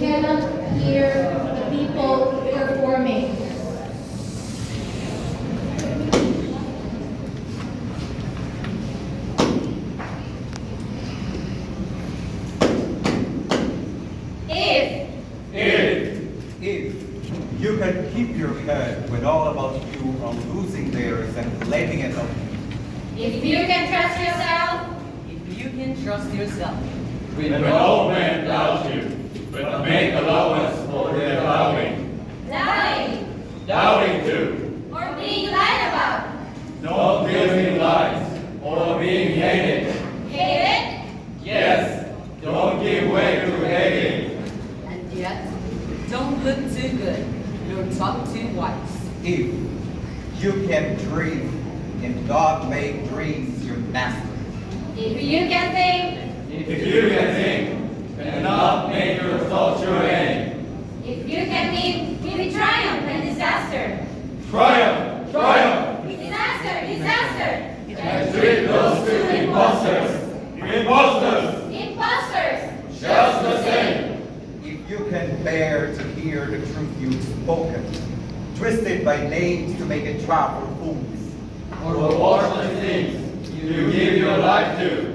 cannot hear the people performing. If you can keep your head when all about you are losing theirs and blaming it on me. If you can trust yourself, If you can trust yourself, When all men doubt you, but make allowance for their doubting. lying, Doubting too, or being lied about, not giving lies, or being hated. hated, Yes, don't give way to hating. and yet don't look too good, nor talk too wise. If you can dream, and God make dreams your master. if you can think, If you can think, and not make your thoughts your aim. if you can meet with triumph and disaster. Triumph, triumph, Disaster, disaster, and treat those two imposters, imposters, imposters, just the same. If you can bear to hear the truth you've spoken, twisted by names to make a trap for fools. For worthless things you give your life to,